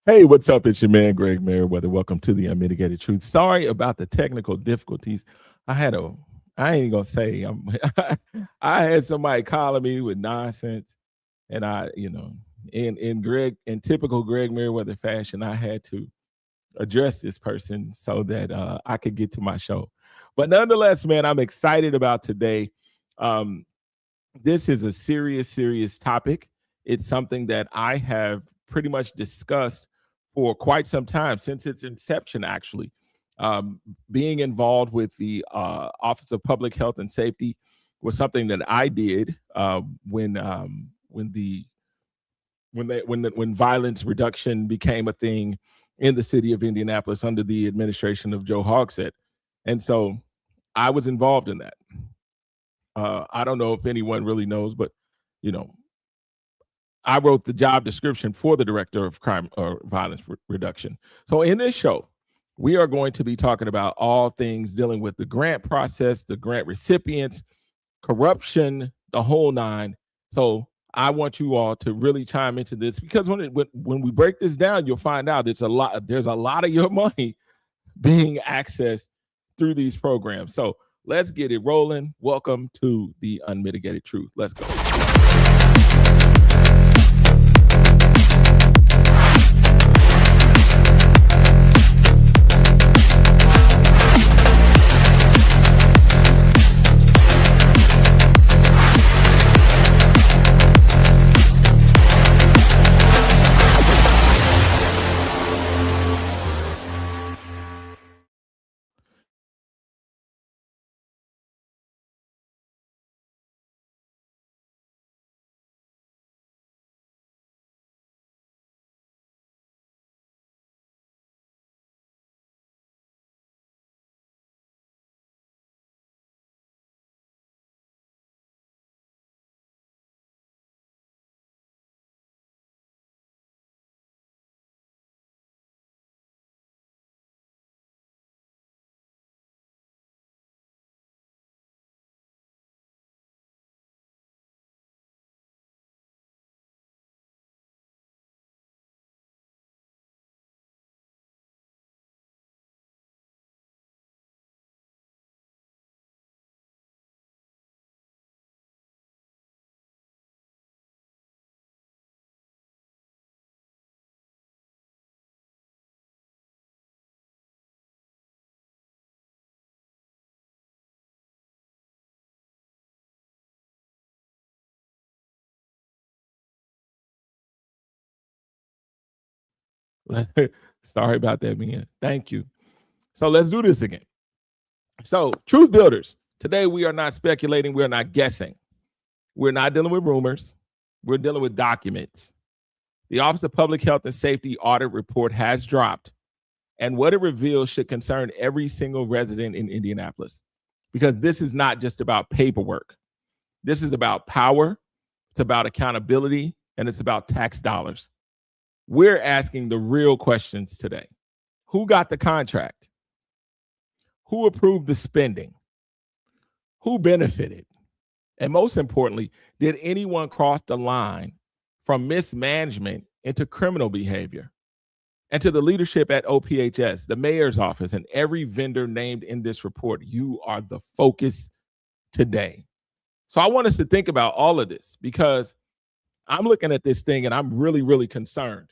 Hey, what's up? It's your man, Greg Merriweather. Welcome to the Unmitigated Truth. Sorry about the technical difficulties. I had a, I ain't gonna say, I had somebody calling me with nonsense, and in typical Greg Merriweather fashion, I had to address this person so that I could get to my show. But nonetheless, man, I'm excited about today. Um, this is a serious topic. It's something that I have pretty much discussed for quite some time, since its inception, actually. Um, Being involved with the Office of Public Health and Safety was something that I did when violence reduction became a thing in the city of Indianapolis under the administration of Joe Hogsett. And so I was involved in that. I don't know if anyone really knows, but you know, I wrote the job description for the director of crime or violence reduction. So in this show, we are going to be talking about all things dealing with the grant process, the grant recipients, corruption, the whole nine. So I want you all to really chime into this, because when we break this down, you'll find out there's a lot of your money being accessed through these programs. So let's get it rolling. Welcome to the Unmitigated Truth. Let's go. Sorry about that, man. Thank you. So let's do this again. So, truth builders, today we are not speculating, we are not guessing. We're not dealing with rumors, we're dealing with documents. The Office of Public Health and Safety audit report has dropped, and what it reveals should concern every single resident in Indianapolis, because this is not just about paperwork. This is about power, it's about accountability, and it's about tax dollars. We're asking the real questions today. Who got the contract? Who approved the spending? Who benefited? And most importantly, did anyone cross the line from mismanagement into criminal behavior? And to the leadership at OPHS, the mayor's office, and every vendor named in this report, you are the focus today. So I want us to think about all of this, because I'm looking at this thing and I'm really concerned.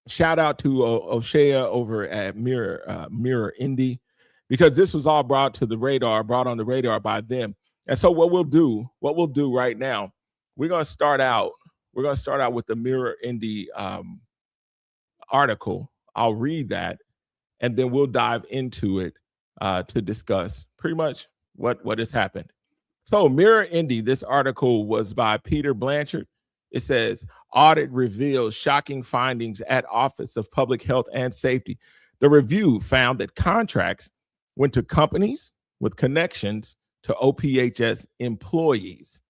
Shout out to O'Shea over at Mirror Indy, because this was all brought on the radar by them. And so what we'll do right now, we're gonna start out with the Mirror Indy article. I'll read that, and then we'll dive into it to discuss pretty much what has happened. So Mirror Indy, this article was by Peter Blanchard. It says, audit reveals shocking findings at Office of Public Health and Safety. The review found that contracts went to companies with connections to OPHS employees.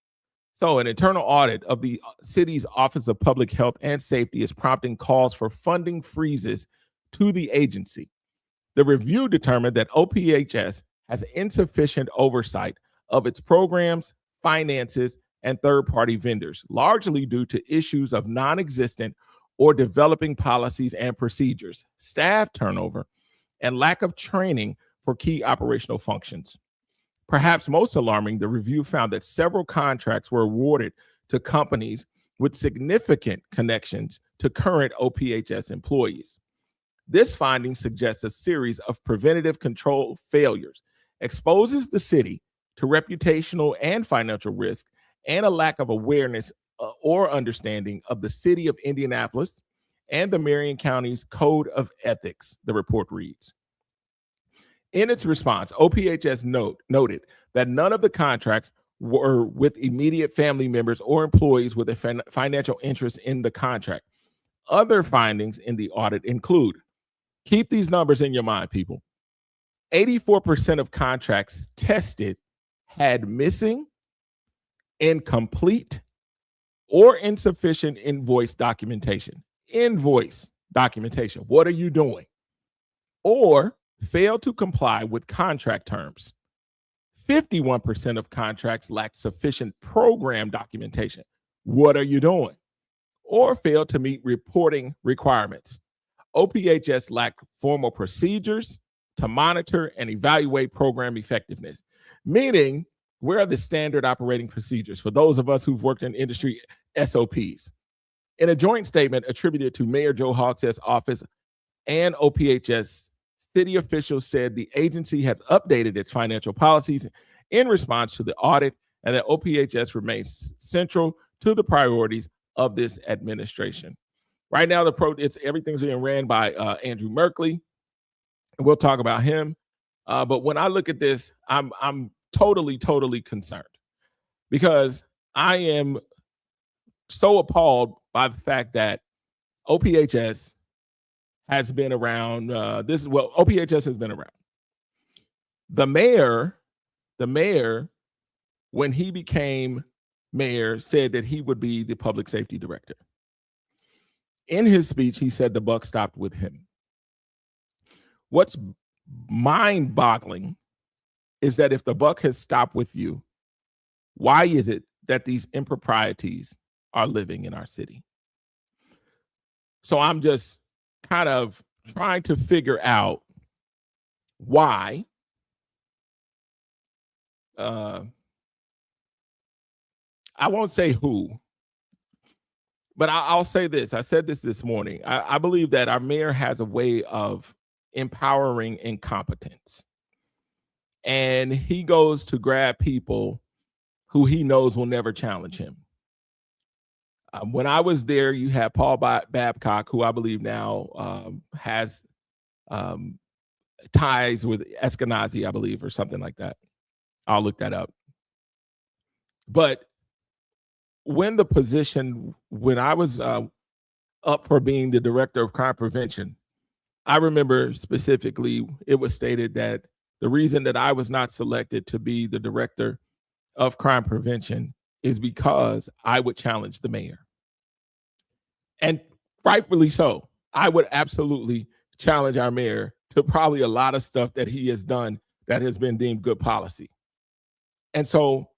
So an internal audit of the city's Office of Public Health and Safety is prompting calls for funding freezes to the agency. The review determined that OPHS has insufficient oversight of its programs, finances, and third-party vendors, largely due to issues of non-existent or developing policies and procedures, staff turnover, and lack of training for key operational functions. Perhaps most alarming, the review found that several contracts were awarded to companies with significant connections to current OPHS employees. This finding suggests a series of preventative control failures, exposes the city to reputational and financial risk, and a lack of awareness or understanding of the city of Indianapolis and the Marion County's Code of Ethics, the report reads. In its response, OPHS noted that none of the contracts were with immediate family members or employees with a financial interest in the contract. Other findings in the audit include, keep these numbers in your mind, people. 84% of contracts tested had missing, incomplete, or insufficient invoice documentation. Invoice documentation. What are you doing? Or failed to comply with contract terms. 51% of contracts lacked sufficient program documentation. What are you doing? Or failed to meet reporting requirements. OPHS lacked formal procedures to monitor and evaluate program effectiveness, meaning where are the standard operating procedures for those of us who've worked in industry SOPs? In a joint statement attributed to Mayor Joe Hogsett's office and OPHS, city officials said the agency has updated its financial policies in response to the audit and that OPHS remains central to the priorities of this administration. Right now, everything's being ran by Andrew Merkley. We'll talk about him. But when I look at this, I'm totally concerned because I am so appalled by the fact that OPHS has been around. OPHS has been around. The mayor, when he became mayor, said that he would be the public safety director. In his speech, he said the buck stopped with him. What's mind-boggling is that if the buck has stopped with you, why is it that these improprieties are living in our city? So I'm just kind of trying to figure out why I won't say who, but I'll say this. I said this morning. I believe that our mayor has a way of empowering incompetence. And he goes to grab people who he knows will never challenge him. When I was there, you had Paul Babcock, who I believe now has ties with Eskenazi, I believe, or something like that. I'll look that up. But when I was up for being the director of crime prevention, I remember specifically it was stated that the reason that I was not selected to be the director of crime prevention is because I would challenge the mayor. And rightfully so. I would absolutely challenge our mayor to probably a lot of stuff that he has done that has been deemed good policy. And so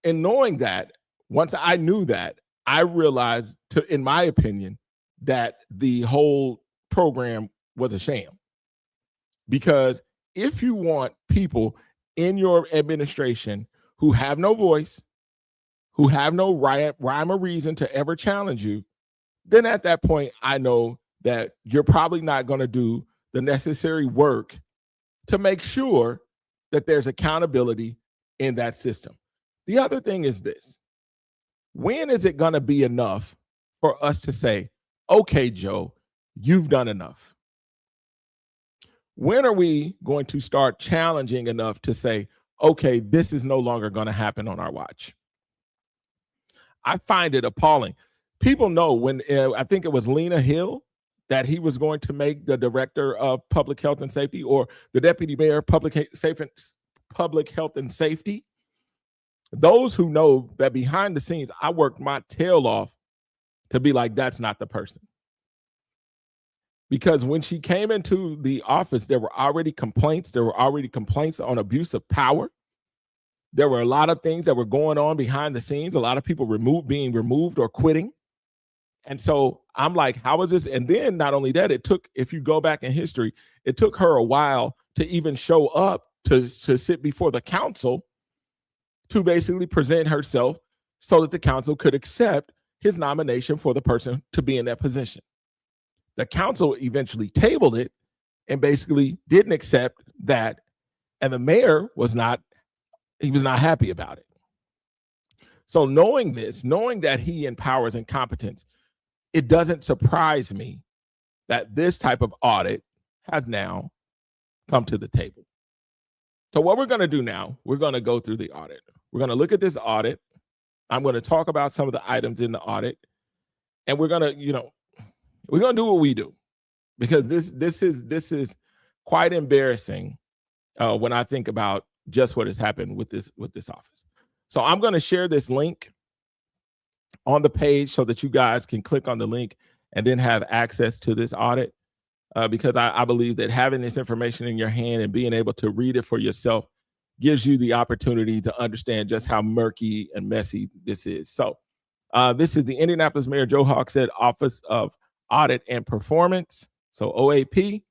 in knowing that, once I knew that, I realized, in my opinion, that the whole program was a sham. Because if you want people in your administration who have no voice, who have no rhyme or reason to ever challenge you, then at that point, I know that you're probably not going to do the necessary work to make sure that there's accountability in that system. The other thing is this. When is it going to be enough for us to say, okay, Joe, you've done enough? When are we going to start challenging enough to say, okay, this is no longer going to happen on our watch? I find it appalling. People know when I think it was Lena Hill that he was going to make the director of public health and safety, or the deputy mayor of public health and safety. Those who know that behind the scenes, I worked my tail off to be like, that's not the person. Because when she came into the office, there were already complaints. There were already complaints on abuse of power. There were a lot of things that were going on behind the scenes. A lot of people being removed or quitting. And so I'm like, how is this? And then not only that, it took, if you go back in history, it took her a while to even show up to sit before the council to basically present herself so that the council could accept his nomination for the person to be in that position. The council eventually tabled it and basically didn't accept that. And the mayor was not happy about it. So knowing this, knowing that he empowers incompetence, it doesn't surprise me that this type of audit has now come to the table. So what we're going to do now, we're going to go through the audit. We're going to look at this audit. I'm going to talk about some of the items in the audit, and we're going to, we're going to do what we do, because this is quite embarrassing when I think about just what has happened with this office. So I'm going to share this link on the page so that you guys can click on the link and then have access to this audit, because I believe that having this information in your hand and being able to read it for yourself gives you the opportunity to understand just how murky and messy this is. So this is the Indianapolis Mayor Joe Hogsett Office of Audit and Performance, so OAP,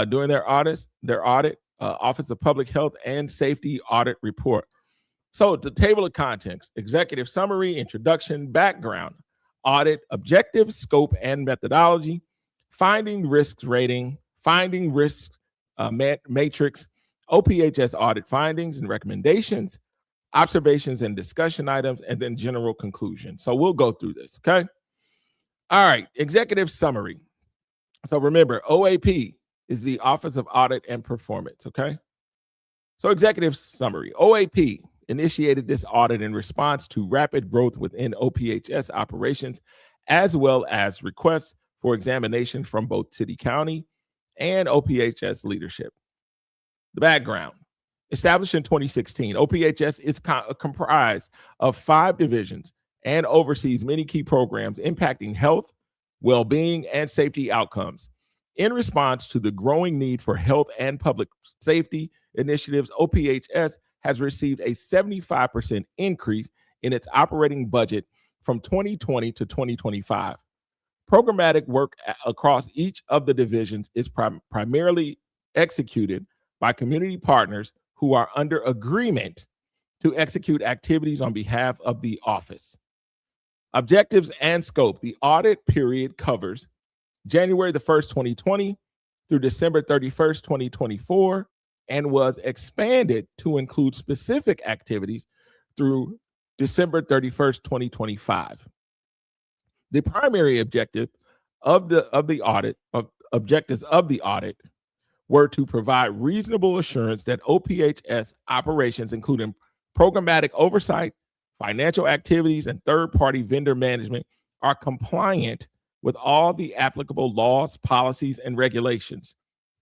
doing their audit, Office of Public Health and Safety Audit Report. So the table of contents: executive summary, introduction, background, audit, objectives, scope and methodology, finding risks rating, finding risks matrix, OPHS audit findings and recommendations, observations and discussion items, and then general conclusion. So we'll go through this, okay? All right, executive summary. So remember, OAP is the Office of Audit and Performance, okay? So executive summary: OAP initiated this audit in response to rapid growth within OPHS operations, as well as requests for examination from both city, county, and OPHS leadership. The background: established in 2016, OPHS is comprised of 5 divisions and oversees many key programs impacting health, well-being, and safety outcomes. In response to the growing need for health and public safety initiatives, OPHS has received a 75% increase in its operating budget from 2020 to 2025. Programmatic work across each of the divisions is primarily executed by community partners who are under agreement to execute activities on behalf of the office. Objectives and scope: the audit period covers January the 1st, 2020 through December 31st, 2024, and was expanded to include specific activities through December 31st, 2025. The primary objectives of the audit were to provide reasonable assurance that OPHS operations, including programmatic oversight, financial activities, and third-party vendor management, are compliant with all the applicable laws, policies, and regulations.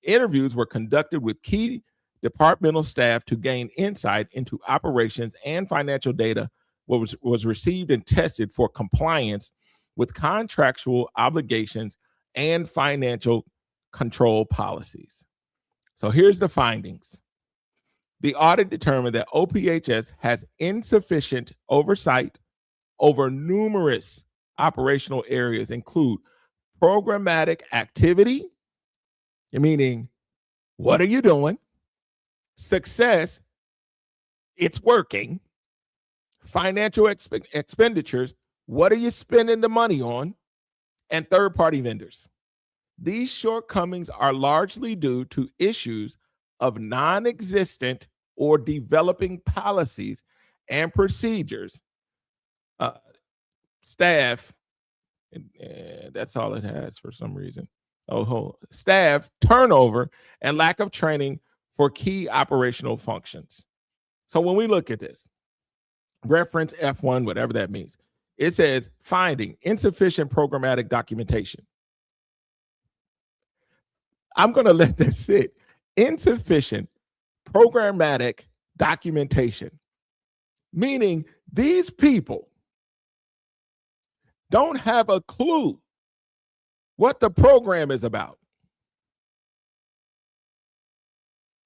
Interviews were conducted with key departmental staff to gain insight into operations, and financial data was received and tested for compliance with contractual obligations and financial control policies. So here's the findings. The audit determined that OPHS has insufficient oversight over numerous operational areas, include programmatic activity, meaning what are you doing? Success, it's working. Financial expenditures, what are you spending the money on? And third-party vendors. These shortcomings are largely due to issues of non-existent or developing policies and procedures, staff, and that's all it has for some reason. Staff turnover and lack of training for key operational functions. So when we look at this, reference F1, whatever that means, it says finding insufficient programmatic documentation. I'm going to let that sit. Insufficient programmatic documentation, meaning these people don't have a clue what the program is about.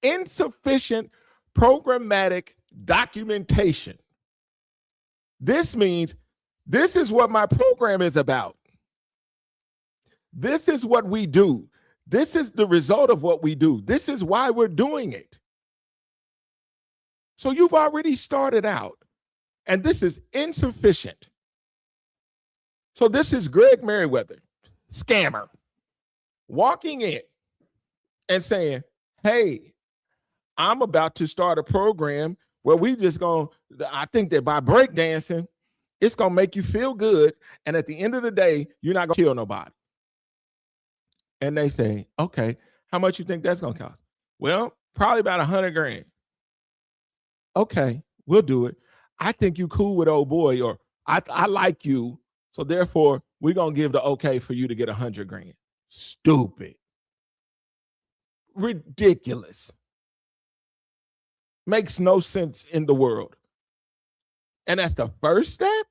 Insufficient programmatic documentation. This means this is what my program is about. This is what we do. This is the result of what we do. This is why we're doing it. So you've already started out, and this is insufficient. So this is Greg Merriweather, scammer, walking in and saying, hey, I'm about to start a program where we just I think that by breakdancing, it's going to make you feel good. And at the end of the day, you're not going to kill nobody. And they say, okay, how much you think that's going to cost? Well, probably about $100,000. Okay, we'll do it. I think you cool with old boy, or I like you. So therefore, we're going to give the okay for you to get $100,000. Stupid. Ridiculous. Makes no sense in the world. And that's the first step?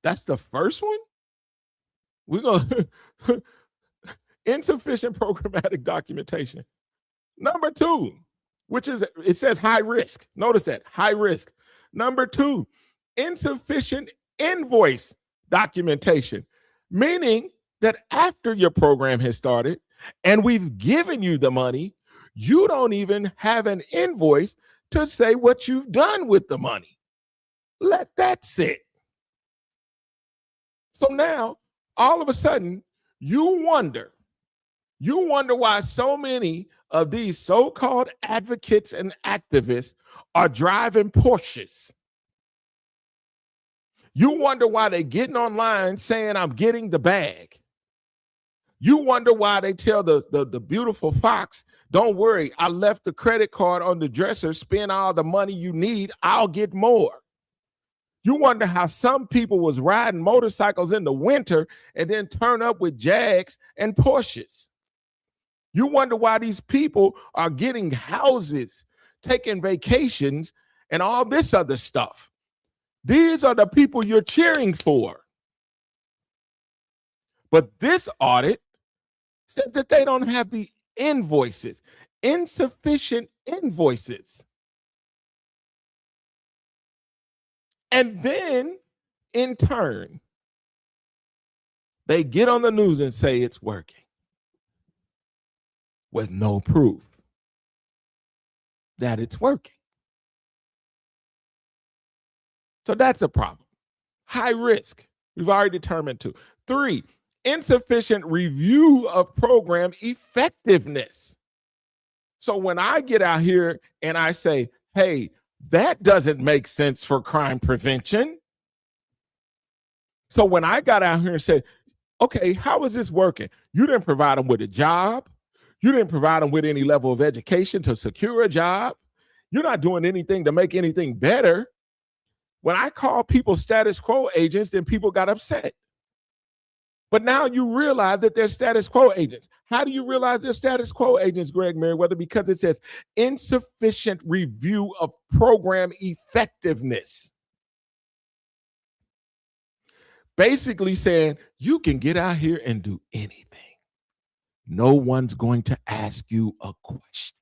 That's the first one? We're going to insufficient programmatic documentation. Number 2, which is, it says high risk. Notice that, high risk. Number 2, insufficient invoice documentation, meaning that after your program has started and we've given you the money, you don't even have an invoice to say what you've done with the money. Let that sit. So now, all of a sudden, you wonder why so many of these so-called advocates and activists are driving Porsches. You wonder why they're getting online saying, I'm getting the bag. You wonder why they tell the beautiful fox, don't worry, I left the credit card on the dresser, spend all the money you need, I'll get more. You wonder how some people was riding motorcycles in the winter and then turn up with Jags and Porsches. You wonder why these people are getting houses, taking vacations, and all this other stuff. These are the people you're cheering for. But this audit said that they don't have the invoices, insufficient invoices. And then, in turn, they get on the news and say it's working with no proof that it's working. So that's a problem. High risk. We've already determined 2. 3, insufficient review of program effectiveness. So when I get out here and I say, hey, that doesn't make sense for crime prevention. So when I got out here and said, okay, how is this working? You didn't provide them with a job. You didn't provide them with any level of education to secure a job. You're not doing anything to make anything better. When I call people status quo agents, then people got upset. But now you realize that they're status quo agents. How do you realize they're status quo agents, Greg Merriweather? Because it says insufficient review of program effectiveness. Basically saying you can get out here and do anything. No one's going to ask you a question.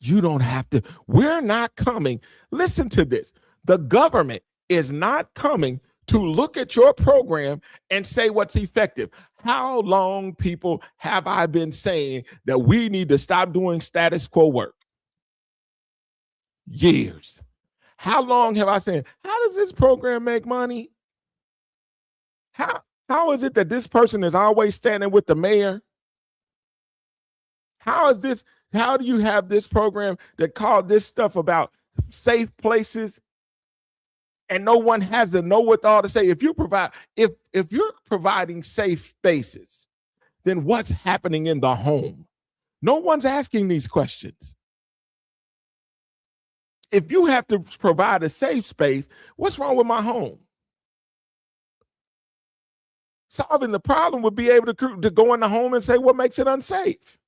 You don't have to. We're not coming. Listen to this. The government is not coming to look at your program and say what's effective. How long, people, have I been saying that we need to stop doing status quo work? Years. How long have I said, how does this program make money? How is it that this person is always standing with the mayor? How do you have this program that called this stuff about safe places and no one has the know-what-all to say? If you're providing safe spaces, then what's happening in the home? No one's asking these questions. If you have to provide a safe space, what's wrong with my home? Solving the problem would be able to go in the home and say what makes it unsafe.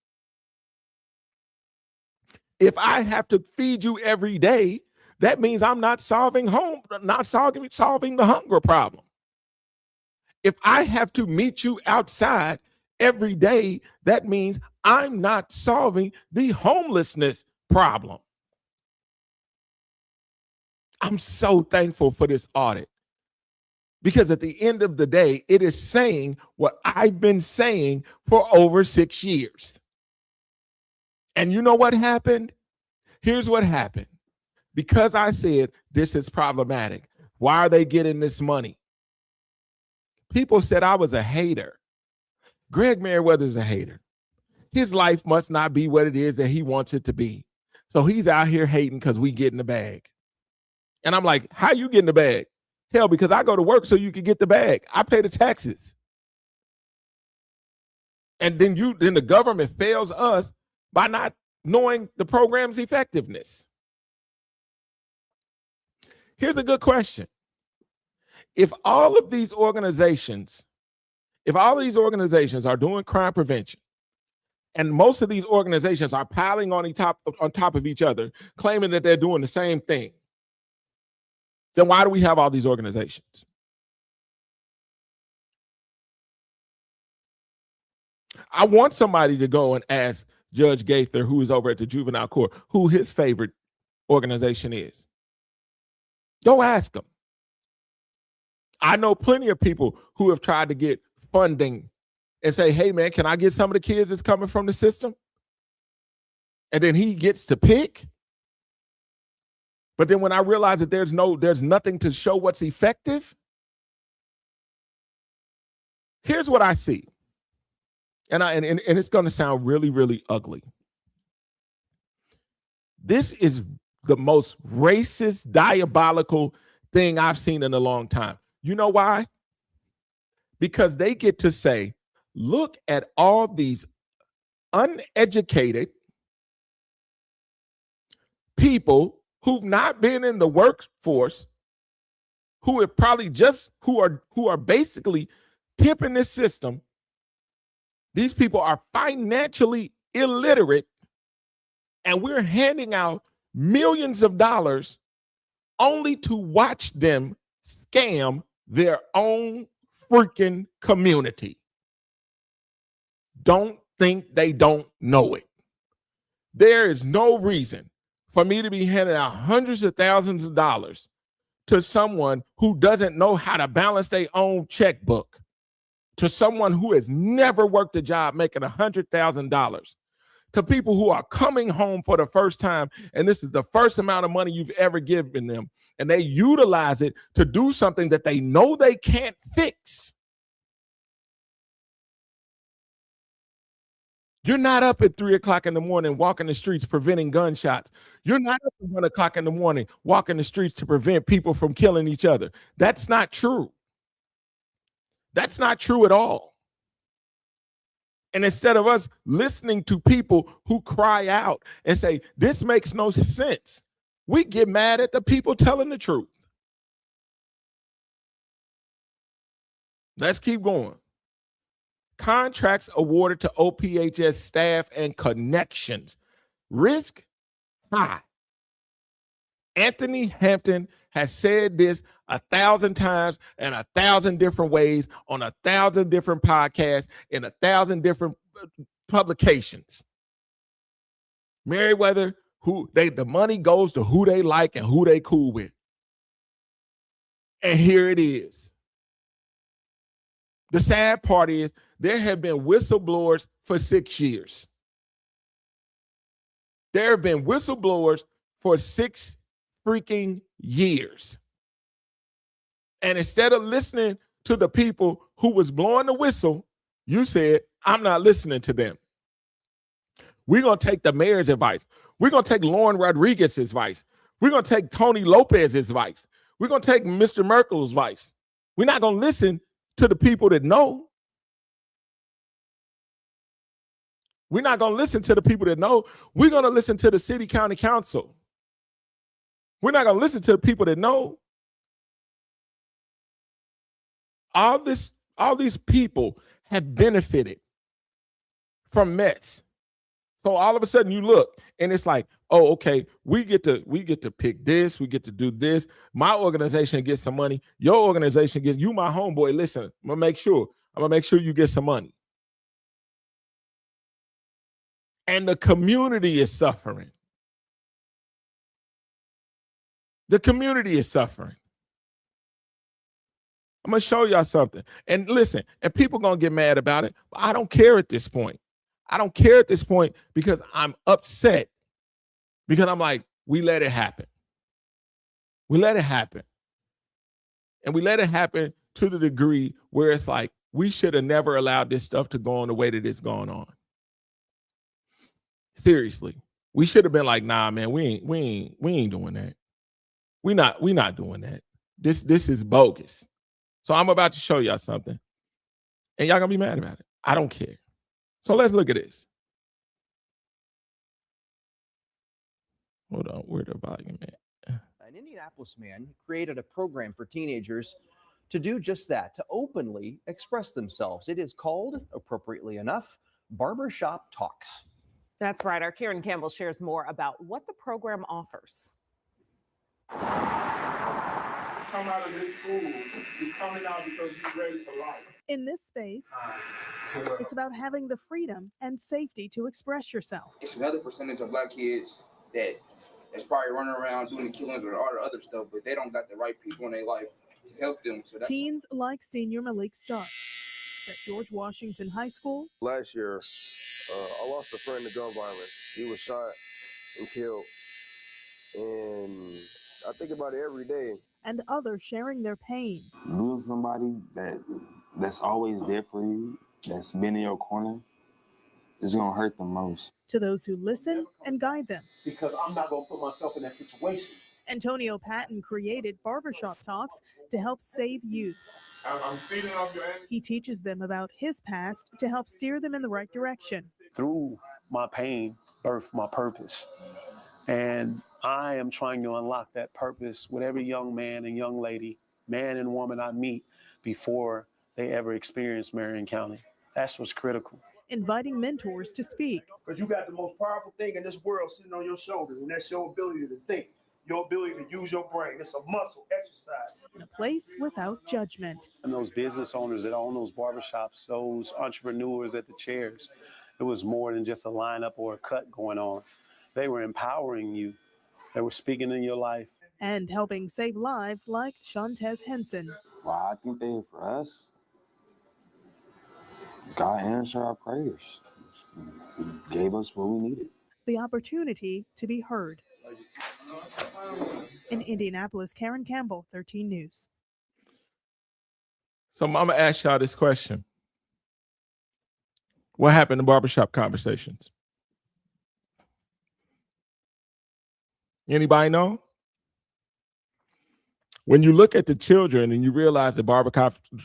If I have to feed you every day, that means I'm not solving the hunger problem. If I have to meet you outside every day, that means I'm not solving the homelessness problem. I'm so thankful for this audit. Because at the end of the day, it is saying what I've been saying for over 6 years. And you know what happened? Here's what happened. Because I said this is problematic. Why are they getting this money? People said I was a hater. Greg Merriweather's a hater. His life must not be what it is that he wants it to be. So he's out here hating because we get in the bag. And I'm like, how you get in the bag? Hell, because I go to work so you can get the bag. I pay the taxes. And then the government fails us by not knowing the program's effectiveness. Here's a good question. If all of these organizations, are doing crime prevention, and most of these organizations are piling on top of each other, claiming that they're doing the same thing, then why do we have all these organizations? I want somebody to go and ask Judge Gaither, who is over at the juvenile court, who his favorite organization is. Go ask him. I know plenty of people who have tried to get funding and say, hey, man, can I get some of the kids that's coming from the system? And then he gets to pick. But then when I realize that there's nothing to show what's effective, here's what I see. And it's going to sound really, really ugly. This is the most racist, diabolical thing I've seen in a long time. You know why? Because they get to say, look at all these uneducated people who've not been in the workforce, who are probably who are basically pimping this system. These people are financially illiterate, and we're handing out millions of dollars only to watch them scam their own freaking community. Don't think they don't know it. There is no reason for me to be handing out hundreds of thousands of dollars to someone who doesn't know how to balance their own checkbook, to someone who has never worked a job making $100,000, to people who are coming home for the first time, and this is the first amount of money you've ever given them, and they utilize it to do something that they know they can't fix. You're not up at 3 o'clock in the morning walking the streets preventing gunshots. You're not up at 1 o'clock in the morning walking the streets to prevent people from killing each other. That's not true. That's not true at all. And instead of us listening to people who cry out and say, this makes no sense, we get mad at the people telling the truth. Let's keep going. Contracts awarded to OPHS staff and connections. Risk high. Anthony Hampton has said this 1,000 times in 1,000 different ways on 1,000 different podcasts in 1,000 different publications. Merriweather, the money goes to who they like and who they cool with. And here it is. The sad part is there have been whistleblowers for 6 years. There have been whistleblowers for 6 freaking years. And instead of listening to the people who was blowing the whistle, you said, I'm not listening to them. We're going to take the mayor's advice. We're going to take Lauren Rodriguez's advice. We're going to take Tony Lopez's advice. We're going to take Mr. Merkel's advice. We're not going to listen to the people that know. We're not going to listen to the people that know. We're going to listen to the city county council. We're not going to listen to the people that know. All these people have benefited from mess. So all of a sudden you look and it's like, oh, okay, we get to pick this, we get to do this. My organization gets some money. Your organization gets, you my homeboy, listen, I'm gonna make sure you get some money. And the community is suffering. The community is suffering. I'm going to show y'all something. And listen, and people going to get mad about it, but I don't care at this point. I don't care at this point because I'm upset because I'm like, we let it happen. We let it happen. And we let it happen to the degree where it's like, we should have never allowed this stuff to go on the way that it's gone on. Seriously. We should have been like, nah, man, we ain't doing that. We not doing that. This is bogus. So I'm about to show y'all something. And y'all gonna be mad about it. I don't care. So let's look at this. Hold on, where the volume at? An Indianapolis man created a program for teenagers to do just that, to openly express themselves. It is called, appropriately enough, Barbershop Talks. That's right. Our Karen Campbell shares more about what the program offers. Come out of this school, you're coming out because you're ready for life. In this space, it's about having the freedom and safety to express yourself. It's another percentage of black kids that's probably running around doing the killings or all the other stuff, but they don't got the right people in their life to help them. So that's Teens like senior Malik Stark at George Washington High School. Last year, I lost a friend to gun violence. He was shot and killed. And I think about it every day. And others sharing their pain. Losing somebody that's always there for you, that's been in your corner, is going to hurt the most. To those who listen and guide them. Because I'm not going to put myself in that situation. Antonio Patton created Barbershop Talks to help save youth. I'm feeding off your energy. He teaches them about his past to help steer them in the right direction. Through my pain, birthed my purpose. And I am trying to unlock that purpose with every young man and young lady, man and woman I meet before they ever experience Marion County. That's what's critical. Inviting mentors to speak. Because you got the most powerful thing in this world sitting on your shoulders, and that's your ability to think, your ability to use your brain. It's a muscle exercise. In a place without judgment. And those business owners that own those barbershops, those entrepreneurs at the chairs, it was more than just a lineup or a cut going on. They were empowering you. They were speaking in your life. And helping save lives like Shantez Henson. Well, I think they, for us, God answered our prayers. He gave us what we needed. The opportunity to be heard. In Indianapolis, Karen Campbell, 13 News. So I'm going to ask y'all this question. What happened in barbershop conversations? Anybody know? When you look at the children and you realize that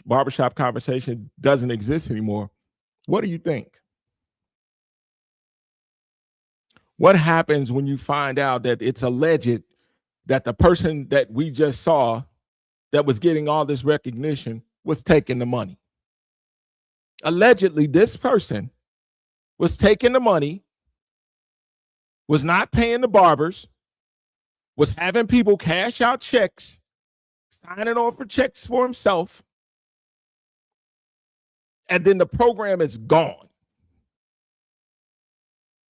barbershop conversation doesn't exist anymore, what do you think? What happens when you find out that it's alleged that the person that we just saw that was getting all this recognition was taking the money? Allegedly, this person was taking the money, was not paying the barbers, was having people cash out checks, signing over checks for himself, and then the program is gone.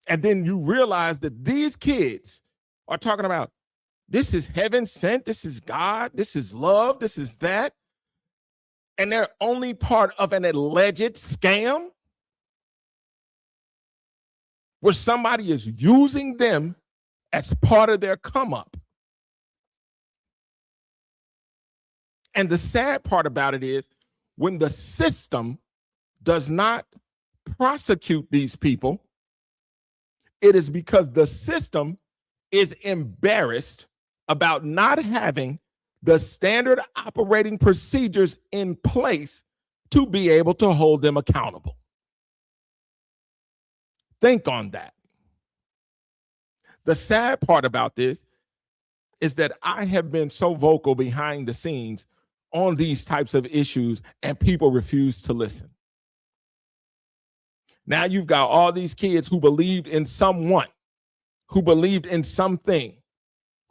And then you realize that these kids are talking about, this is heaven sent, this is God, this is love, this is that. And they're only part of an alleged scam where somebody is using them as part of their come up. And the sad part about it is when the system does not prosecute these people, it is because the system is embarrassed about not having the standard operating procedures in place to be able to hold them accountable. Think on that. The sad part about this is that I have been so vocal behind the scenes on these types of issues and people refuse to listen. Now you've got all these kids who believed in someone, who believed in something,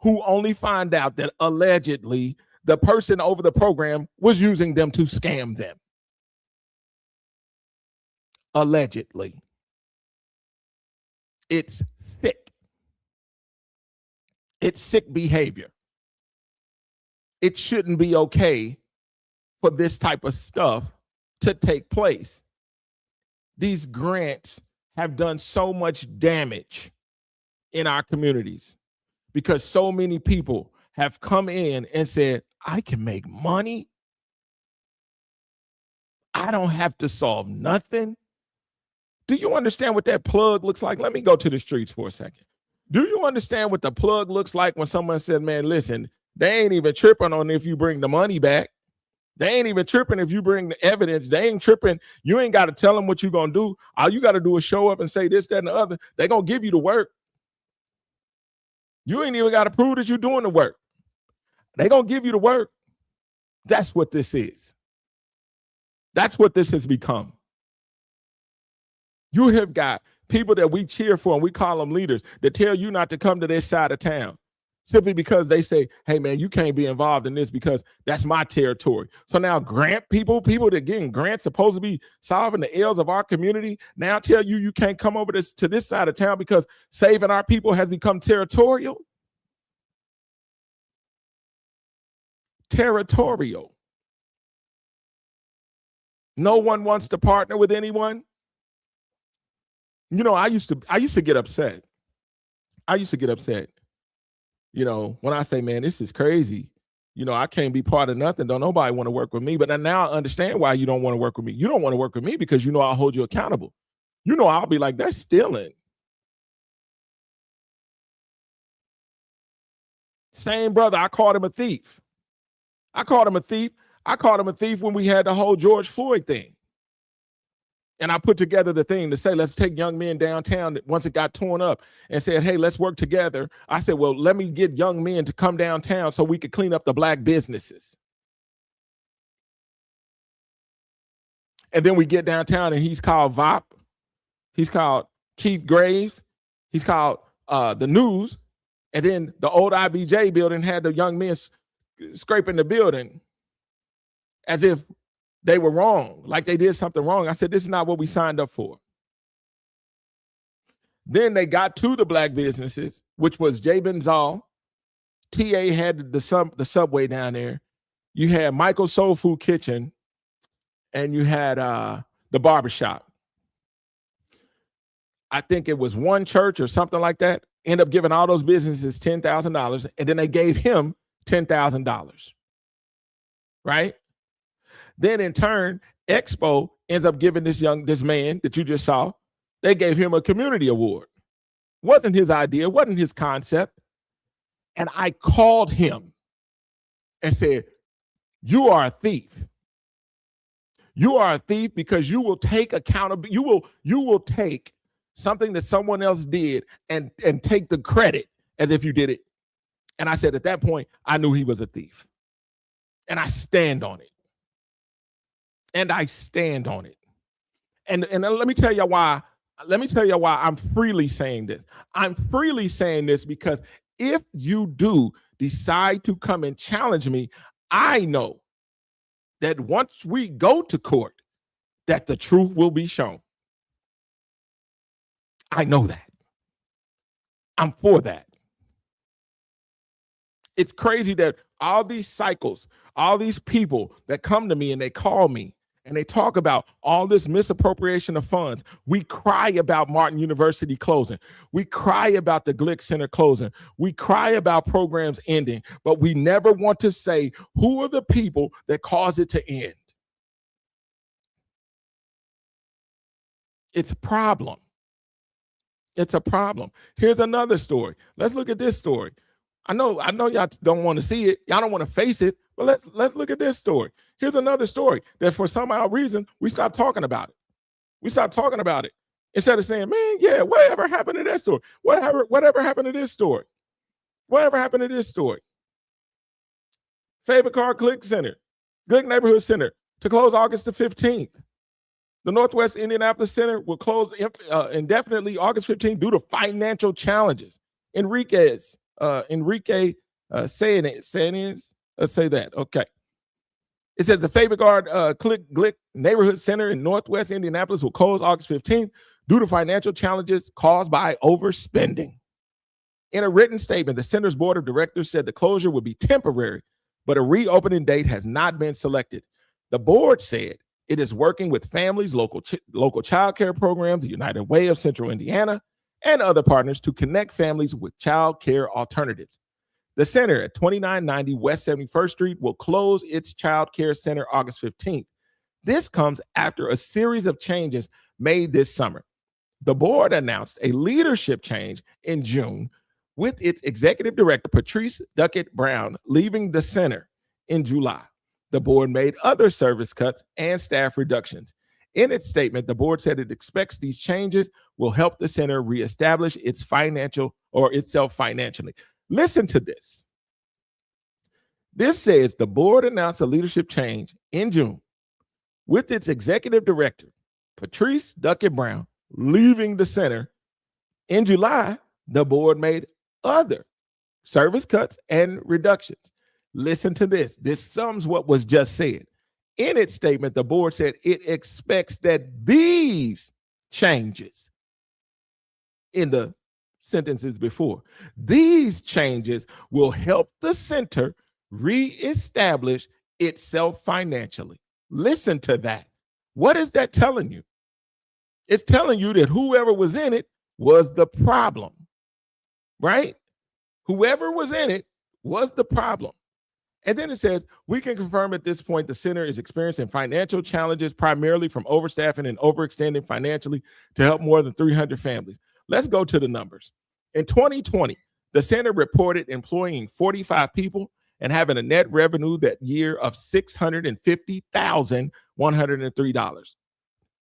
who only find out that allegedly the person over the program was using them to scam them. Allegedly. It's sick. It's sick behavior. It shouldn't be okay for this type of stuff to take place. These grants have done so much damage in our communities because so many people have come in and said, I can make money. I don't have to solve nothing. Do you understand what that plug looks like? Let me go to the streets for a second. Do you understand what the plug looks like when someone said, man, listen, they ain't even tripping on if you bring the money back. They ain't even tripping if you bring the evidence. They ain't tripping. You ain't got to tell them what you're going to do. All you got to do is show up and say this, that, and the other. They're going to give you the work. You ain't even got to prove that you're doing the work. They're going to give you the work. That's what this is. That's what this has become. You have got people that we cheer for and we call them leaders that tell you not to come to their side of town simply because they say, hey, man, you can't be involved in this because that's my territory. So now grant people that getting grants supposed to be solving the ills of our community now tell you you can't come over to this side of town because saving our people has become territorial. Territorial. No one wants to partner with anyone. You know, I used to get upset. You know, when I say, man, this is crazy. You know, I can't be part of nothing. Don't nobody want to work with me. But now I understand why you don't want to work with me. You don't want to work with me because you know I'll hold you accountable. You know, I'll be like, that's stealing. Same brother, I called him a thief. I called him a thief when we had the whole George Floyd thing. And I put together the thing to say, let's take young men downtown once it got torn up and said, hey, let's work together. I said, well, let me get young men to come downtown so we could clean up the black businesses. And then we get downtown and he's called VOP. He's called Keith Graves. He's called the News. And then the old IBJ building had the young men scraping the building as if they were wrong, like they did something wrong. I said, this is not what we signed up for. Then they got to the black businesses, which was Jay Benzal. TA had the Subway down there. You had Michael's Soul Food Kitchen, and you had the barbershop. I think it was one church or something like that. End up giving all those businesses $10,000, and then they gave him $10,000. Right? Then in turn, Expo ends up giving this man that you just saw, they gave him a community award. Wasn't his idea, wasn't his concept. And I called him and said, you are a thief. You are a thief because you will take accountability. You will take something that someone else did and take the credit as if you did it. And I said, at that point, I knew he was a thief. And I stand on it. And I stand on it. And let me tell you why. Let me tell you why I'm freely saying this. I'm freely saying this because if you do decide to come and challenge me, I know that once we go to court, that the truth will be shown. I know that. I'm for that. It's crazy that all these cycles, all these people that come to me and they call me, and they talk about all this misappropriation of funds. We cry about Martin University closing. We cry about the Glick Center closing. We cry about programs ending, but we never want to say who are the people that cause it to end. It's a problem. It's a problem. Here's another story. Let's look at this story. I know y'all don't want to see it. Y'all don't want to face it, but let's look at this story. Here's another story that for some odd reason, we stopped talking about it. We stopped talking about it. Instead of saying, man, yeah, whatever happened to that story? Whatever happened to this story? Whatever happened to this story? Favorite Car Glick Neighborhood Center to close August the 15th. The Northwest Indianapolis Center will close indefinitely August 15th due to financial challenges. Enrique saying say that. Okay. It says the Favorite Guard Glick Neighborhood Center in Northwest Indianapolis will close August 15th due to financial challenges caused by overspending. In a written statement, the center's board of directors said the closure would be temporary, but a reopening date has not been selected. The board said it is working with families, local child care programs, the United Way of Central Indiana, and other partners to connect families with child care alternatives. The center at 2990 West 71st Street will close its child care center August 15th. This comes after a series of changes made this summer. The board announced a leadership change in June with its executive director, Patrice Duckett Brown, leaving the center in July. The board made other service cuts and staff reductions. In its statement, the board said it expects these changes will help the center reestablish itself financially. Listen to this. This says the board announced a leadership change in June with its executive director, Patrice Duckett Brown, leaving the center. In July, the board made other service cuts and reductions. Listen to this. This sums what was just said. In its statement, the board said it expects that these changes, in the sentences before, these changes will help the center reestablish itself financially. Listen to that. What is that telling you? It's telling you that whoever was in it was the problem, right? Whoever was in it was the problem. And then it says, we can confirm at this point the center is experiencing financial challenges, primarily from overstaffing and overextending financially to help more than 300 families. Let's go to the numbers. In 2020, the center reported employing 45 people and having a net revenue that year of $650,103.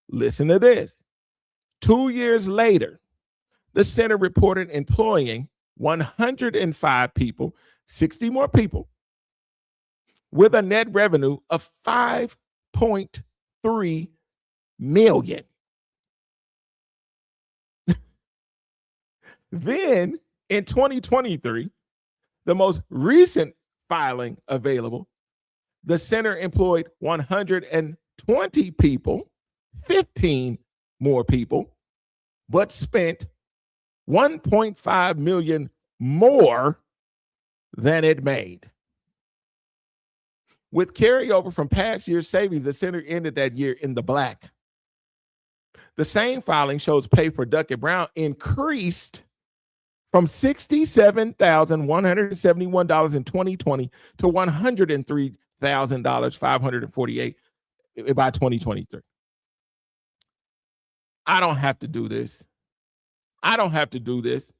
Listen to this. 2 years later, the center reported employing 105 people, 60 more people, with a net revenue of $5.3 million. Then in 2023, the most recent filing available, the center employed 120 people, 15 more people, but spent $1.5 million more than it made. With carryover from past year's savings, the center ended that year in the black. The same filing shows pay for Duckett Brown increased from $67,171 in 2020 to $103,548 by 2023. I don't have to do this. I don't have to do this.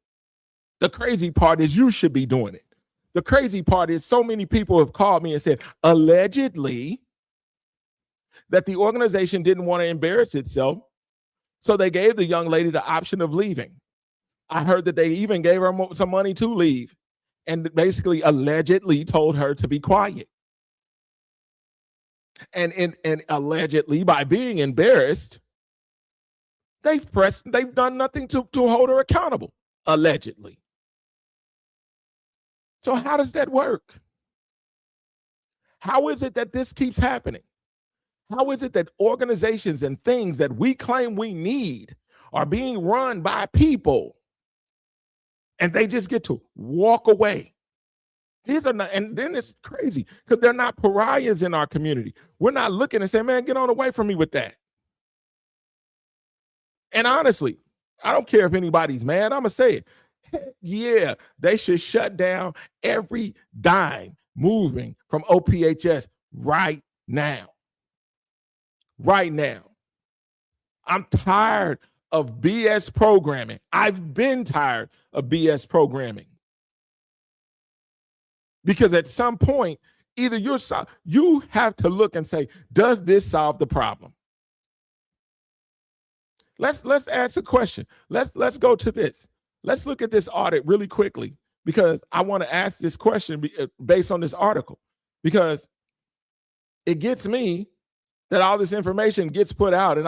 The crazy part is you should be doing it. The crazy part is so many people have called me and said, allegedly, that the organization didn't want to embarrass itself, so they gave the young lady the option of leaving. I heard that they even gave her some money to leave and basically allegedly told her to be quiet. And allegedly, by being embarrassed, they've done nothing to hold her accountable, allegedly. So how does that work? How is it that this keeps happening? How is it that organizations and things that we claim we need are being run by people and they just get to walk away? These are not, and then it's crazy because they're not pariahs in our community. We're not looking and saying, man, get on away from me with that. And honestly, I don't care if anybody's mad. I'm going to say it. Yeah, they should shut down every dime moving from OPHS right now. Right now. I'm tired of BS programming. I've been tired of BS programming. Because at some point, either you have to look and say, does this solve the problem? Let's ask a question. Let's go to this. Let's look at this audit really quickly because I want to ask this question based on this article because it gets me that all this information gets put out, and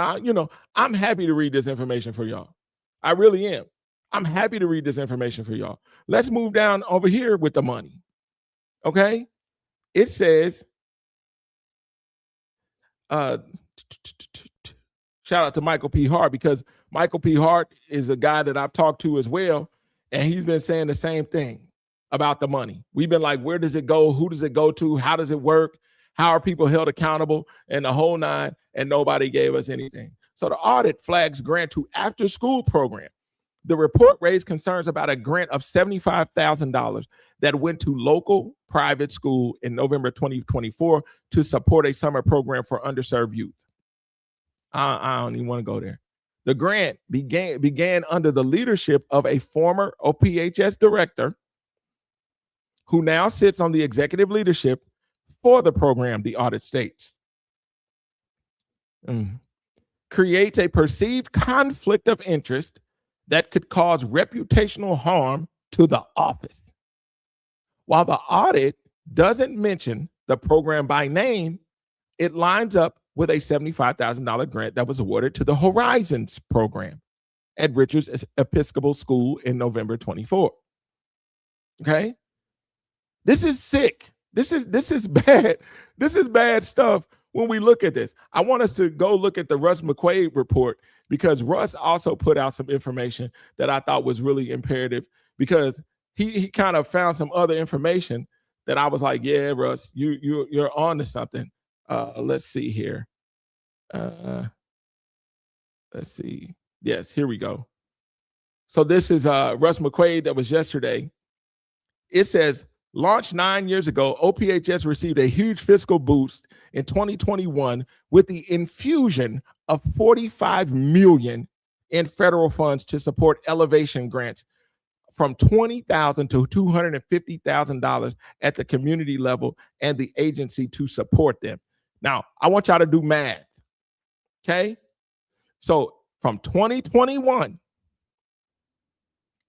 I'm happy to read this information for y'all. I really am. I'm happy to read this information for y'all. Let's move down over here with the money. Okay? It says shout out to Michael P. Hart because Michael P. Hart is a guy that I've talked to as well, and he's been saying the same thing about the money. We've been like, where does it go? Who does it go to? How does it work? How are people held accountable and the whole nine, and nobody gave us anything. So the audit flags grant to after school program. The report raised concerns about a grant of $75,000 that went to local private school in November 2024 to support a summer program for underserved youth. I don't even want to go there. The grant began under the leadership of a former OPHS director who now sits on the executive leadership for the program, the audit states. Creates a perceived conflict of interest that could cause reputational harm to the office. While the audit doesn't mention the program by name, it lines up with a $75,000 grant that was awarded to the Horizons program at Richards Episcopal School in November 24. Okay? This is sick. This is bad. This is bad stuff when we look at this. I want us to go look at the Russ McQuaid report, because Russ also put out some information that I thought was really imperative, because he kind of found some other information that I was like, yeah, Russ, you're on to something. Let's see here. Let's see. Yes, here we go. So this is Russ McQuaid that was yesterday. It says, launched 9 years ago, OPHS received a huge fiscal boost in 2021 with the infusion of $45 million in federal funds to support elevation grants from $20,000 to $250,000 at the community level and the agency to support them. Now, I want y'all to do math, okay? So from 2021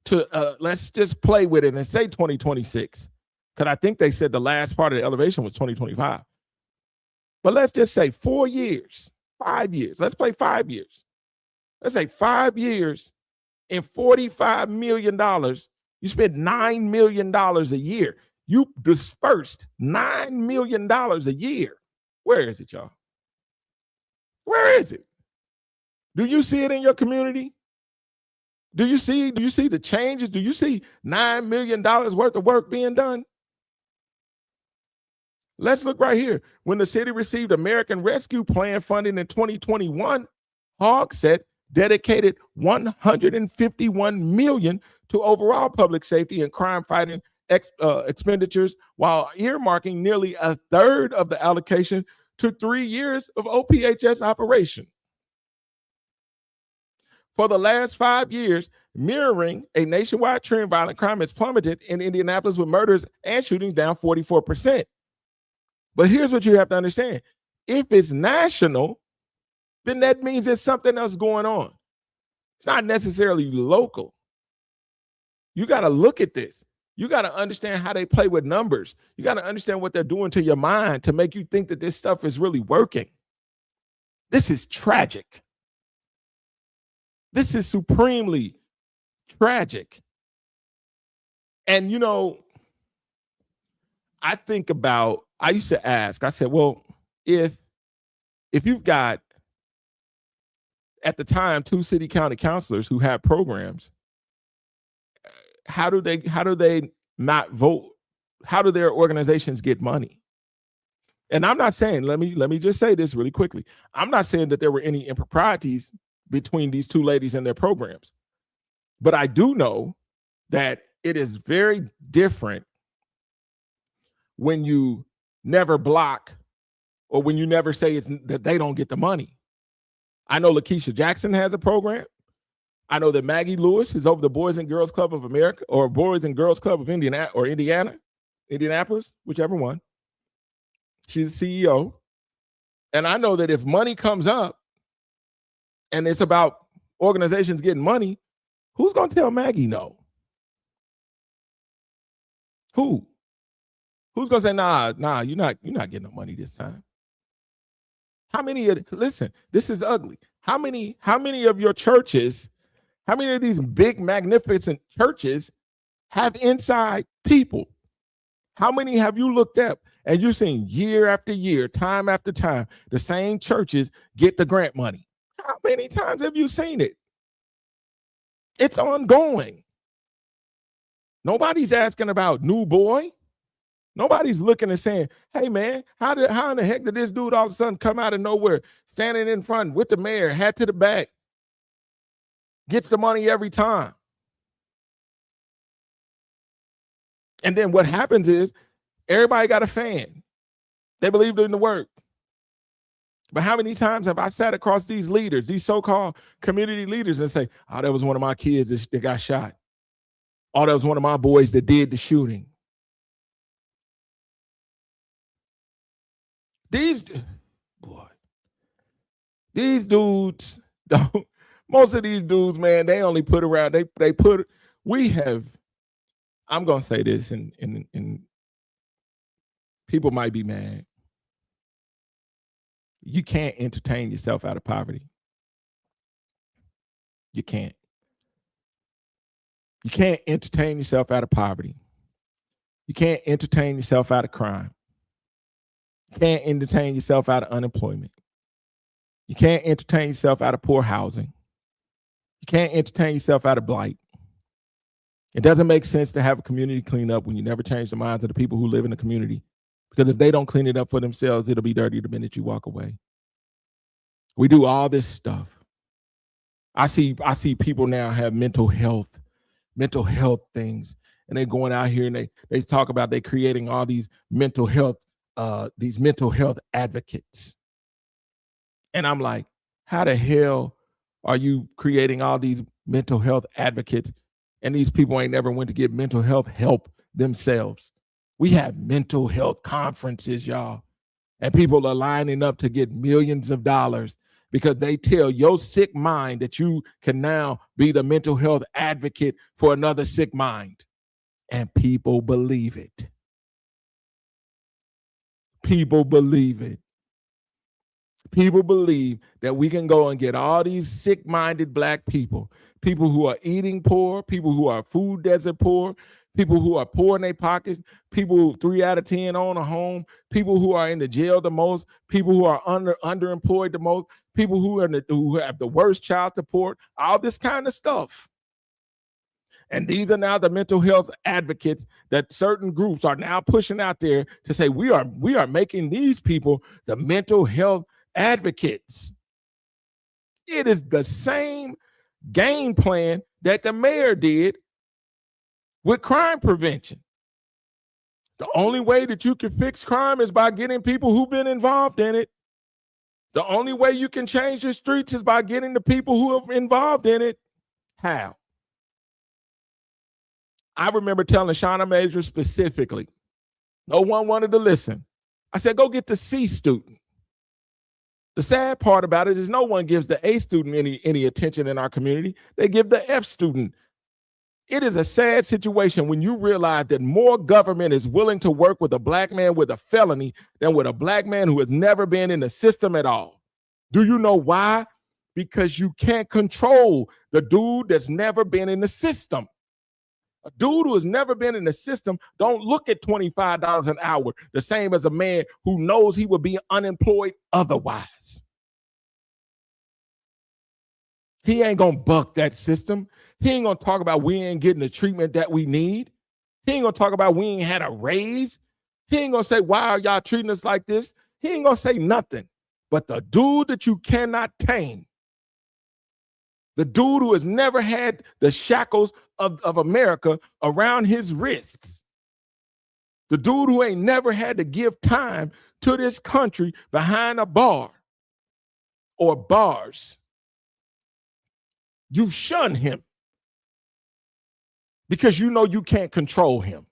to, let's just play with it and say 2026, because I think they said the last part of the elevation was 2025. But let's just say 4 years, 5 years. Let's play 5 years. Let's say 5 years and $45 million. You spent $9 million a year. You dispersed $9 million a year. Where is it, y'all? Where is it? Do you see it in your community? Do you see the changes? Do you see $9 million worth of work being done? Let's look right here. When the city received American Rescue Plan funding in 2021, Hogsett dedicated $151 million to overall public safety and crime fighting expenditures, while earmarking nearly a third of the allocation to 3 years of OPHS operation. For the last 5 years, mirroring a nationwide trend, violent crime has plummeted in Indianapolis, with murders and shootings down 44%. But here's what you have to understand. If it's national, then that means there's something else going on. It's not necessarily local. You got to look at this. You got to understand how they play with numbers. You got to understand what they're doing to your mind to make you think that this stuff is really working. This is tragic. This is supremely tragic. And, you know, I used to ask, I said, well, if you've got, at the time, 2 city county councilors who have programs, how do they not vote? How do their organizations get money? And I'm not saying, let me just say this really quickly. I'm not saying that there were any improprieties between these 2 ladies and their programs. But I do know that it is very different when you never block or when you never say that they don't get the money. I know Lakeisha Jackson has a program. I know that Maggie Lewis is over the Boys and Girls Club of America, or Boys and Girls Club of Indianapolis, whichever one. She's the CEO. And I know that if money comes up and it's about organizations getting money, who's going to tell Maggie no? Who's going to say, nah, you're not getting no money this time? Listen, this is ugly. How many of your churches, how many of these big, magnificent churches have inside people? How many have you looked up and you've seen year after year, time after time, the same churches get the grant money? How many times have you seen it? It's ongoing. Nobody's asking about New Boy. Nobody's looking and saying, hey, man, how in the heck did this dude all of a sudden come out of nowhere, standing in front with the mayor, hat to the back, gets the money every time? And then what happens is everybody got a fan. They believed in the work. But how many times have I sat across these leaders, these so-called community leaders, and say, oh, that was one of my kids that got shot. Oh, that was one of my boys that did the shooting. These dudes don't, most of these dudes, man, they only put around, I'm going to say this, and people might be mad. You can't entertain yourself out of poverty. You can't. You can't entertain yourself out of poverty. You can't entertain yourself out of crime. You can't entertain yourself out of unemployment. You can't entertain yourself out of poor housing. You can't entertain yourself out of blight. It doesn't make sense to have a community clean up when you never change the minds of the people who live in the community. Because if they don't clean it up for themselves, it'll be dirty the minute you walk away. We do all this stuff. I see people now have mental health things, and they're going out here and they talk about they creating all these mental health advocates. And I'm like, how the hell are you creating all these mental health advocates and these people ain't never went to get mental health help themselves? We have mental health conferences, y'all, and people are lining up to get millions of dollars because they tell your sick mind that you can now be the mental health advocate for another sick mind. And people believe it. People believe it. People believe that we can go and get all these sick-minded Black people who are eating poor, people who are food desert poor, people who are poor in their pockets, people who 3 out of 10 own a home, people who are in the jail the most, people who are underemployed the most, people who have the worst child support, all this kind of stuff. And these are now the mental health advocates that certain groups are now pushing out there to say we are making these people the mental health advocates. It is the same game plan that the mayor did with crime prevention. The only way that you can fix crime is by getting people who've been involved in it. The only way you can change the streets is by getting the people who are involved in it. How? I remember telling Shauna Major specifically, no one wanted to listen. I said, go get the C student. The sad part about it is no one gives the A student any attention in our community. They give the F student. It is a sad situation when you realize that more government is willing to work with a Black man with a felony than with a Black man who has never been in the system at all. Do you know why? Because you can't control the dude that's never been in the system. A dude who has never been in the system don't look at $25 an hour the same as a man who knows he will be unemployed otherwise. He ain't gonna buck that system. He ain't gonna talk about we ain't getting the treatment that we need. He ain't gonna talk about we ain't had a raise. He ain't gonna say, why are y'all treating us like this? He ain't gonna say nothing. But the dude that you cannot tame, the dude who has never had the shackles of America around his wrists, the dude who ain't never had to give time to this country behind a bar or bars, you shun him because you know you can't control him.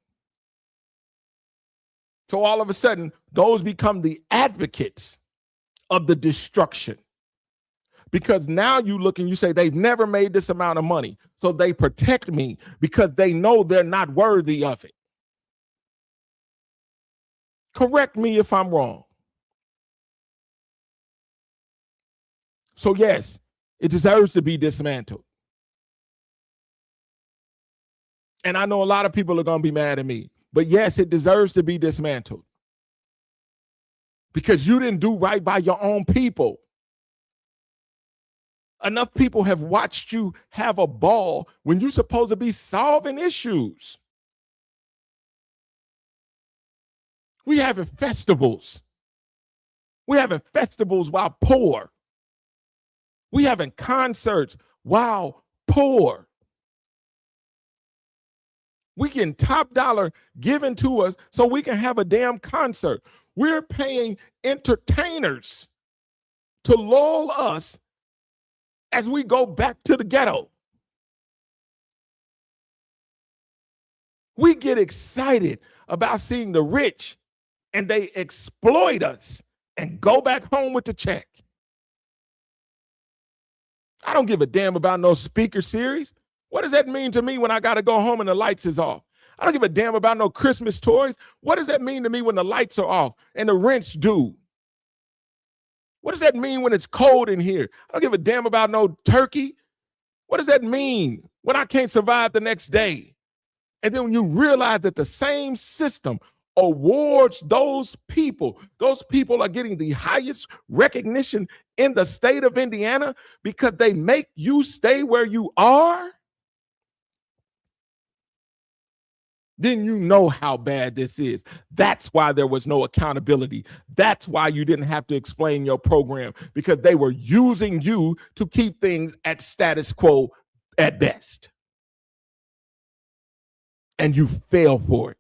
So all of a sudden, those become the advocates of the destruction. Because now you look and you say, they've never made this amount of money, so they protect me because they know they're not worthy of it. Correct me if I'm wrong. So yes, it deserves to be dismantled. And I know a lot of people are going to be mad at me, but yes, it deserves to be dismantled. Because you didn't do right by your own people. Enough people have watched you have a ball when you're supposed to be solving issues. We having festivals. We having festivals while poor. We having concerts while poor. We getting top dollar given to us so we can have a damn concert. We're paying entertainers to lull us as we go back to the ghetto. We get excited about seeing the rich and they exploit us and go back home with the check. I don't give a damn about no speaker series. What does that mean to me when I got to go home and the lights is off? I don't give a damn about no Christmas toys. What does that mean to me when the lights are off and the rent's due? What does that mean when it's cold in here? I don't give a damn about no turkey. What does that mean when I can't survive the next day? And then when you realize that the same system awards those people are getting the highest recognition in the state of Indiana because they make you stay where you are, then you know how bad this is. That's why there was no accountability. That's why you didn't have to explain your program, because they were using you to keep things at status quo at best. And you fell for it.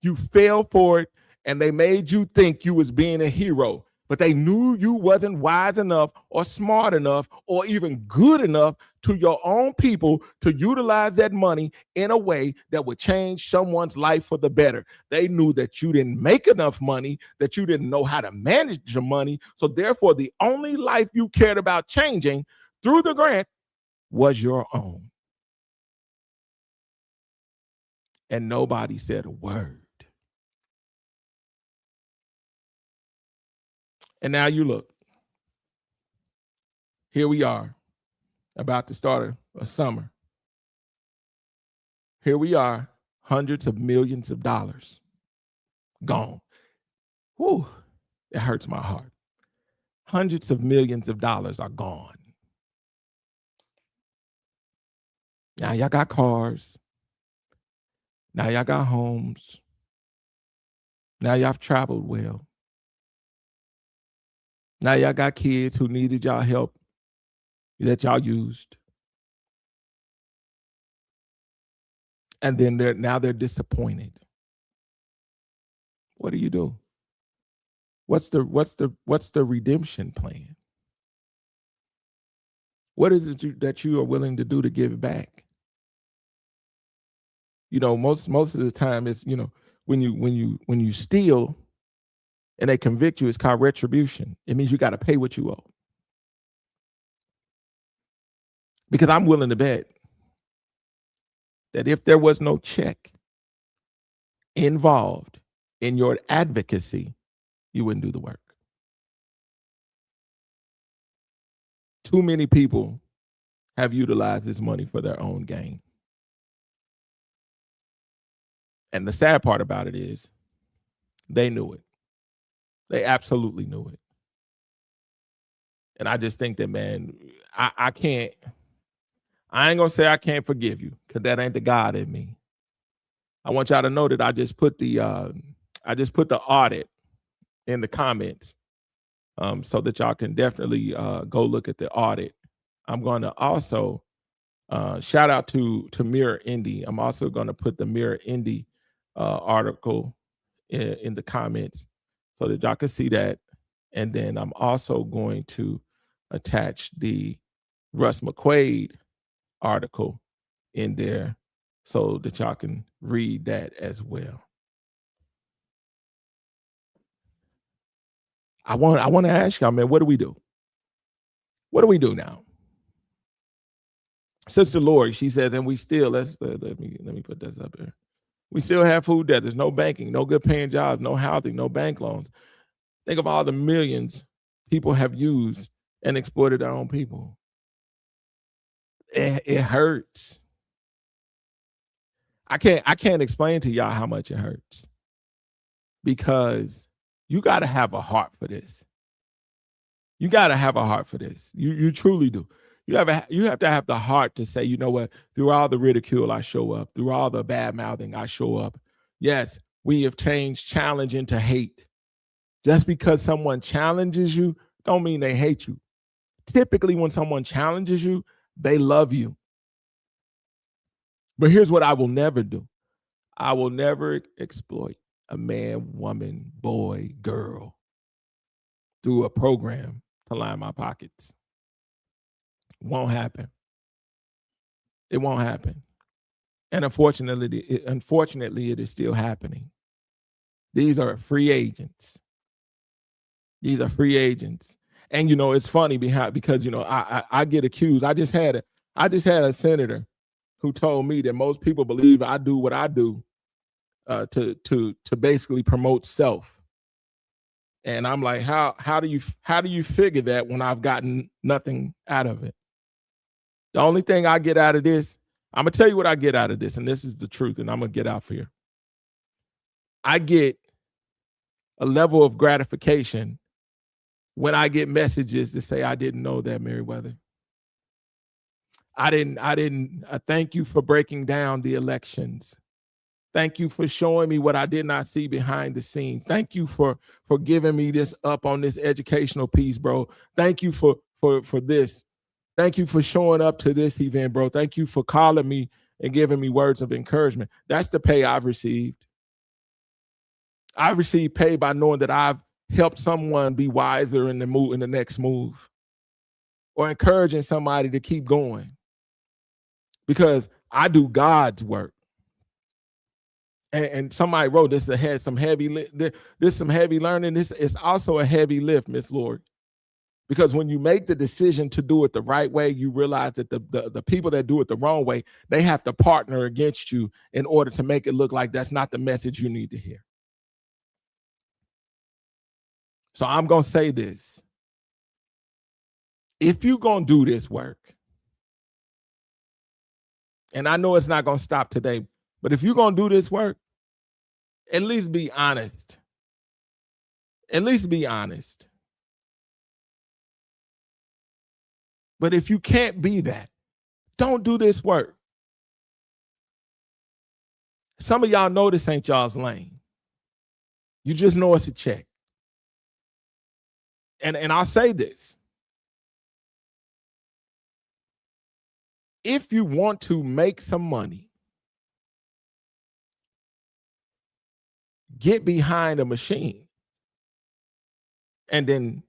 You fell for it, and they made you think you was being a hero, but they knew you wasn't wise enough or smart enough or even good enough to your own people to utilize that money in a way that would change someone's life for the better. They knew that you didn't make enough money, that you didn't know how to manage your money, so therefore the only life you cared about changing through the grant was your own. And nobody said a word. And now you look. Here we are, about to start a summer. Here we are, hundreds of millions of dollars gone. Whew, it hurts my heart. Hundreds of millions of dollars are gone. Now y'all got cars. Now y'all got homes. Now y'all have traveled well. Now y'all got kids who needed y'all help that y'all used. And then they're disappointed. What do you do? What's the redemption plan? What is it that you are willing to do to give back? You know, most of the time it's, you know, when you steal and they convict you, it's called retribution. It means you got to pay what you owe. Because I'm willing to bet that if there was no check involved in your advocacy, you wouldn't do the work. Too many people have utilized this money for their own gain. And the sad part about it is they knew it. They absolutely knew it. And I just think that, man, I ain't gonna say I can't forgive you, because that ain't the God in me. I want y'all to know that I just put the audit in the comments, so that y'all can definitely go look at the audit. I'm gonna also shout out to Mirror Indy. I'm also gonna put the Mirror Indy article in the comments so that y'all can see that. And then I'm also going to attach the Russ McQuaid article in there so that y'all can read that as well. I want to ask y'all, man, what do we do? What do we do now? Sister Lori, she says, and we still, let me put this up here. We still have food deserts, no banking, no good paying jobs, no housing, no bank loans. Think of all the millions people have used and exploited their own people. It hurts. I can't explain to y'all how much it hurts, because you got to have a heart for this. You got to have a heart for this. You truly do. You have to have the heart to say, you know what, through all the ridicule, I show up. Through all the bad mouthing, I show up. Yes, we have changed challenge into hate. Just because someone challenges you, don't mean they hate you. Typically, when someone challenges you, they love you. But here's what I will never do. I will never exploit a man, woman, boy, girl through a program to line my pockets. It won't happen. It won't happen. And unfortunately, it is still happening. These are free agents. These are free agents. And, it's funny because, I get accused. I just had a senator who told me that most people believe I do what I do to basically promote self. And I'm like, how do you figure that when I've gotten nothing out of it? The only thing I get out of this, I'm gonna tell you what I get out of this, and this is the truth, and I'm gonna get out for you. I get a level of gratification when I get messages to say I didn't know that, Meriwether. I thank you for breaking down the elections. Thank you for showing me what I did not see behind the scenes. Thank you for giving me this up on this educational piece, bro. Thank you for this. Thank you for showing up to this event, bro. Thank you for calling me and giving me words of encouragement. That's the pay I've received. I've received pay by knowing that I've helped someone be wiser in the next move, or encouraging somebody to keep going, because I do God's work. And somebody wrote, this is some heavy learning. This is also a heavy lift, Miss Lord. Because when you make the decision to do it the right way, you realize that the people that do it the wrong way, they have to partner against you in order to make it look like that's not the message you need to hear. So I'm going to say this. If you're going to do this work, and I know it's not going to stop today, but if you're going to do this work, at least be honest. At least be honest. But if you can't be that, don't do this work. Some of y'all know this ain't y'all's lane. You just know it's a check. And I'll say this. If you want to make some money, get behind a machine and then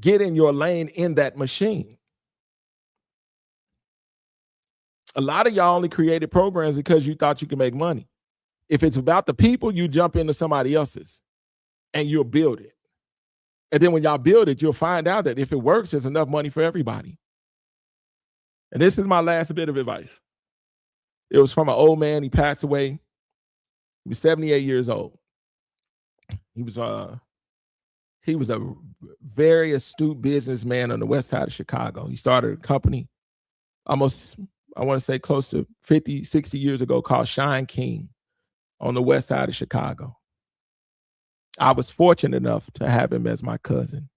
get in your lane in that machine. A lot of y'all only created programs because you thought you could make money. If it's about the people, you jump into somebody else's and you'll build it. And then when y'all build it, you'll find out that if it works, there's enough money for everybody. And this is my last bit of advice. It was from an old man. He passed away. He was 78 years old. He was a very astute businessman on the west side of Chicago. He started a company almost, I want to say close to 50, 60 years ago called Shine King on the west side of Chicago. I was fortunate enough to have him as my cousin.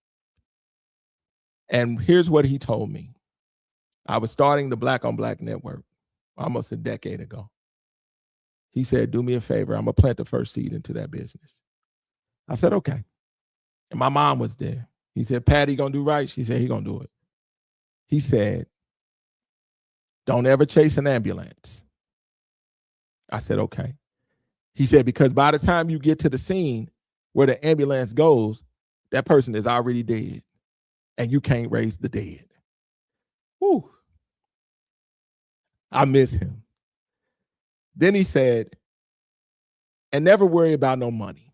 And here's what he told me. I was starting the Black on Black Network almost a decade ago. He said, do me a favor. I'm going to plant the first seed into that business. I said, okay. And my mom was there. He said, Patty, going to do right? She said, he going to do it. He said, don't ever chase an ambulance. I said, okay. He said, because by the time you get to the scene where the ambulance goes, that person is already dead and you can't raise the dead. Whew. I miss him. Then he said, and never worry about no money.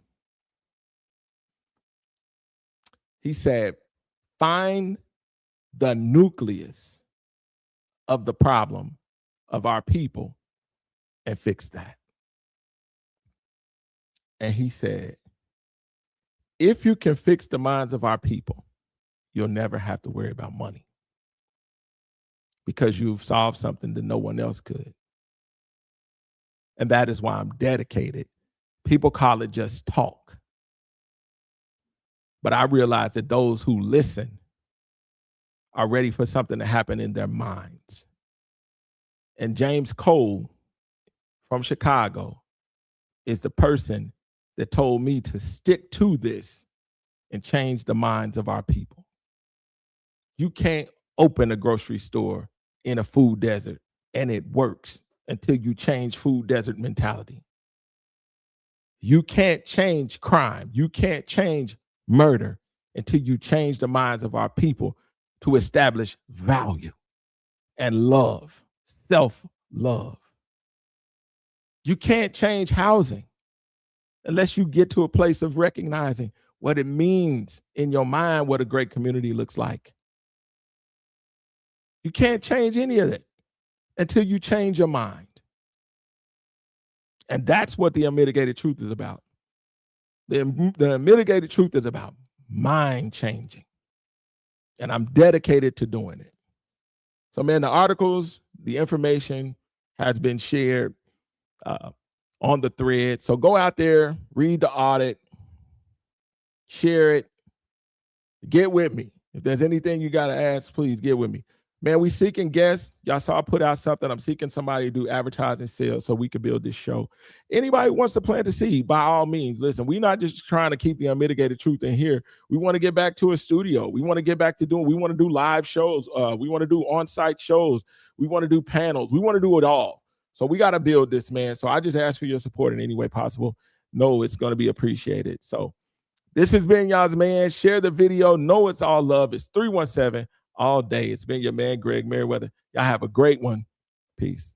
He said, find the nucleus of the problem of our people and fix that. And he said, if you can fix the minds of our people, you'll never have to worry about money because you've solved something that no one else could. And that is why I'm dedicated. People call it just talk. But I realize that those who listen are ready for something to happen in their minds. And James Cole from Chicago is the person that told me to stick to this and change the minds of our people. You can't open a grocery store in a food desert and it works until you change food desert mentality. You can't change crime. You can't change murder until you change the minds of our people to establish value and love, self-love. You can't change housing unless you get to a place of recognizing what it means in your mind, what a great community looks like. You can't change any of it until you change your mind. And that's what the unmitigated truth is about. The unmitigated truth is about mind changing. And I'm dedicated to doing it. So, man, the articles, the information has been shared on the thread. So go out there, read the audit, share it, get with me. If there's anything you got to ask, please get with me. Man, we seeking guests. Y'all saw I put out something. I'm seeking somebody to do advertising sales so we could build this show. Anybody who wants to plant a seed, by all means, listen, we're not just trying to keep the unmitigated truth in here. We want to get back to a studio. We want to get back to we want to do live shows. We want to do on-site shows. We want to do panels. We want to do it all. So we got to build this, man. So I just ask for your support in any way possible. No, it's going to be appreciated. So this has been y'all's man. Share the video. Know it's all love. It's 317 all day. It's been your man, Greg Merriweather. Y'all have a great one. Peace.